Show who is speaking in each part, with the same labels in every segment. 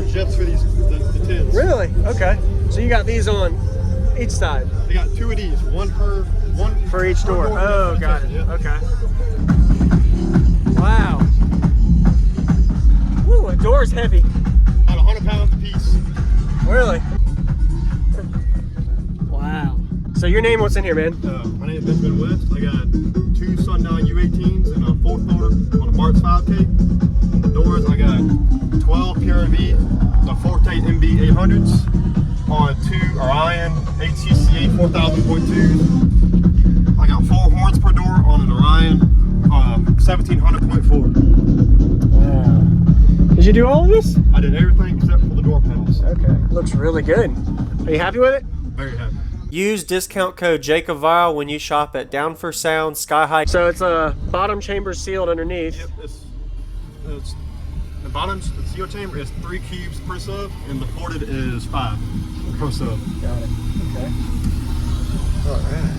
Speaker 1: doors just for these the tins.
Speaker 2: Really? Okay. So you got these on each side?
Speaker 1: They got two of these, one
Speaker 2: for each door. Oh, got it.
Speaker 1: Yep.
Speaker 2: Okay. Wow. Ooh, a door's heavy.
Speaker 1: About 100 pounds a piece.
Speaker 2: Really? Wow. So your name, what's in here, man?
Speaker 1: My name is Benjamin West. I got 2 Sundown U18s and a 4th motor on a March 5K. On the doors, I got 12 PRV, the Forte MB 800s on 2 Orion HCCA 4000.2s. I got 4 horns per door on an Orion 1700.4.
Speaker 2: Wow. Did you do all of this?
Speaker 1: I did everything except for the door panels.
Speaker 2: Okay. Looks really good. Are you happy with it?
Speaker 1: Very happy.
Speaker 3: Use discount code JacobViral when you shop at Down for Sound, Sky High.
Speaker 2: So it's a bottom chamber sealed underneath.
Speaker 1: Yep, it's the bottom seal chamber is 3 cubes per sub, and the ported is 5 per sub.
Speaker 2: Got it. Okay. All right.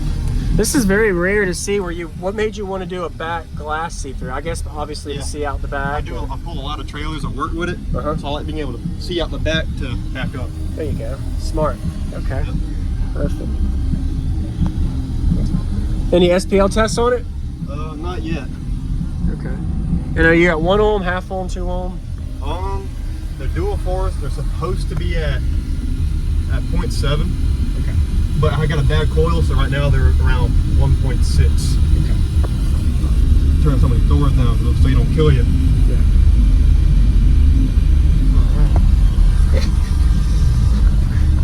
Speaker 2: This is very rare to see. What made you want to do a back glass see-through? I guess obviously to see out the back.
Speaker 1: I pull a lot of trailers and work with it, so I like being able to see out the back to back up.
Speaker 2: There you go. Smart. Okay. Yep. Perfect. Any SPL tests on it?
Speaker 1: Not yet.
Speaker 2: Okay. And are you at 1 ohm, half ohm, 2 ohm?
Speaker 1: They're dual force. They're supposed to be at 0.7.
Speaker 2: Okay.
Speaker 1: But I got a bad coil, so right now they're around 1.6.
Speaker 2: Okay.
Speaker 1: Turn some of these doors down so they don't kill you.
Speaker 2: Yeah.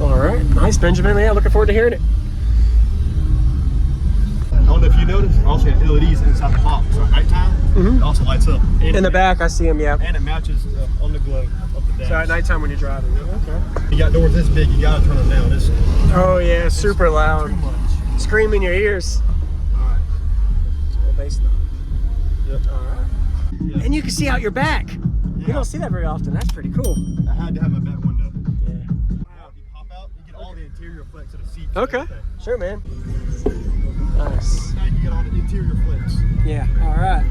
Speaker 2: All right. Nice, Benjamin. Yeah, looking forward to hearing it.
Speaker 1: I don't know if you noticed, I also have LEDs inside the box. So at nighttime, it also lights up. And
Speaker 2: in the back, I see them, yeah.
Speaker 1: And it matches on the glow of the dash.
Speaker 2: So at nighttime when you're driving. Okay.
Speaker 1: You got doors this big, you gotta turn them down.
Speaker 2: Oh yeah, super loud. Scream in your ears.
Speaker 1: Alright.
Speaker 2: Well, bass knob.
Speaker 1: Yep.
Speaker 2: Alright.
Speaker 1: Yeah.
Speaker 2: And you can see out your back.
Speaker 1: Yeah.
Speaker 2: You don't see that very often. That's pretty cool.
Speaker 1: I had to have my back window.
Speaker 2: Yeah.
Speaker 1: Now, if you pop out, you get all the interior flex of the seat.
Speaker 2: Okay. Sure, man. Nice.
Speaker 1: Now you get all the interior flex.
Speaker 2: Yeah. All right.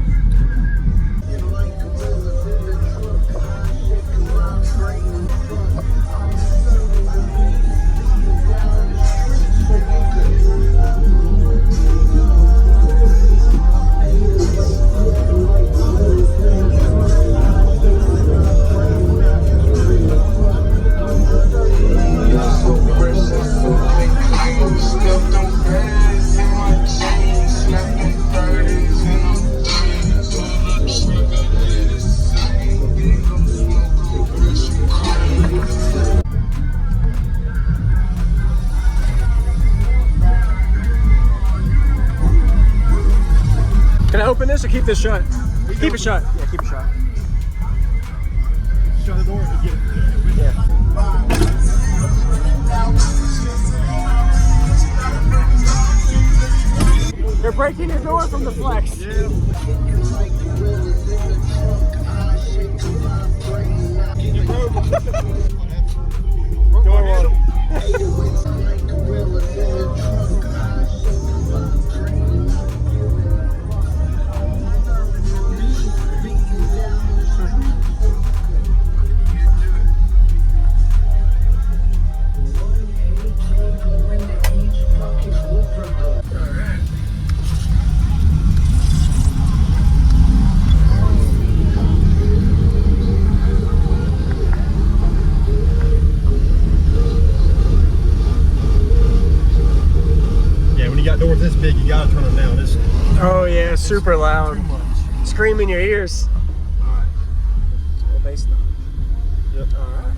Speaker 2: Can I open this or keep this shut? Keep it shut. Yeah, keep it shut.
Speaker 1: Shut the door and get it.
Speaker 2: Yeah. They're breaking your door from the flex.
Speaker 1: Yeah.
Speaker 2: Door one.
Speaker 1: Doors this big, you gotta turn them down.
Speaker 2: Oh yeah, super loud. Scream in your ears.
Speaker 1: Alright.
Speaker 2: Well, bass knob.
Speaker 1: Yep.
Speaker 2: Alright.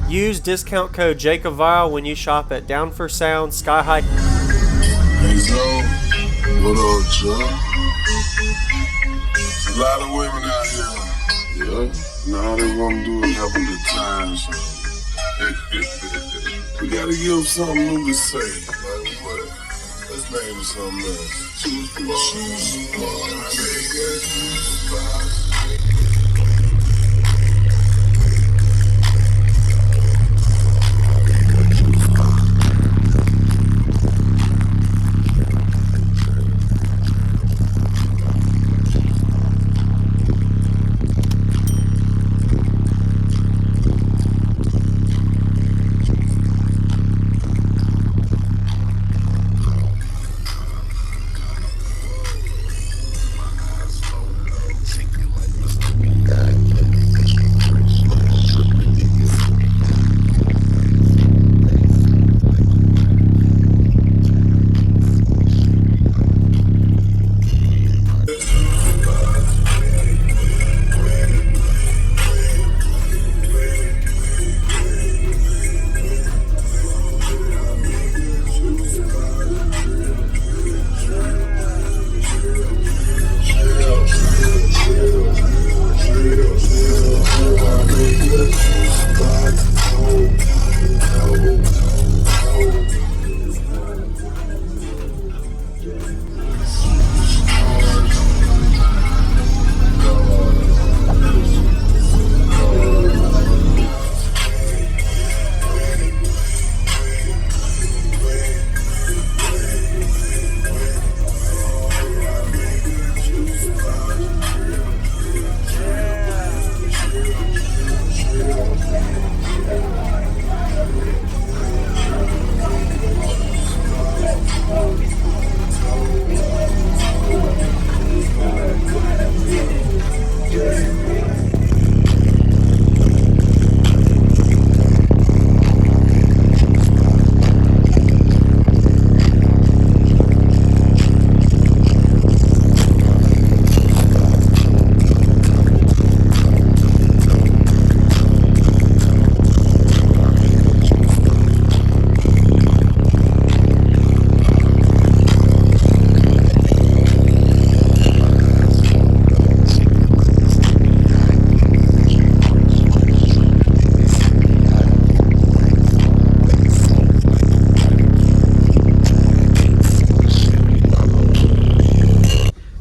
Speaker 3: Use discount code JacobViral when you shop at Down for Sound, Sky High.
Speaker 4: Hey, Zo, what up, Chuck? A lot of women out here. Yeah. Now all they want to do is have a good time. So. We gotta give them something new to say. Like what? Let's name it something else. Choose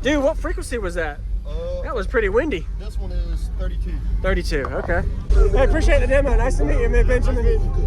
Speaker 2: Dude, what frequency was that? That was pretty windy.
Speaker 1: This one is 32.
Speaker 2: 32, okay. Hey, appreciate the demo. Nice to meet you, man, Benjamin.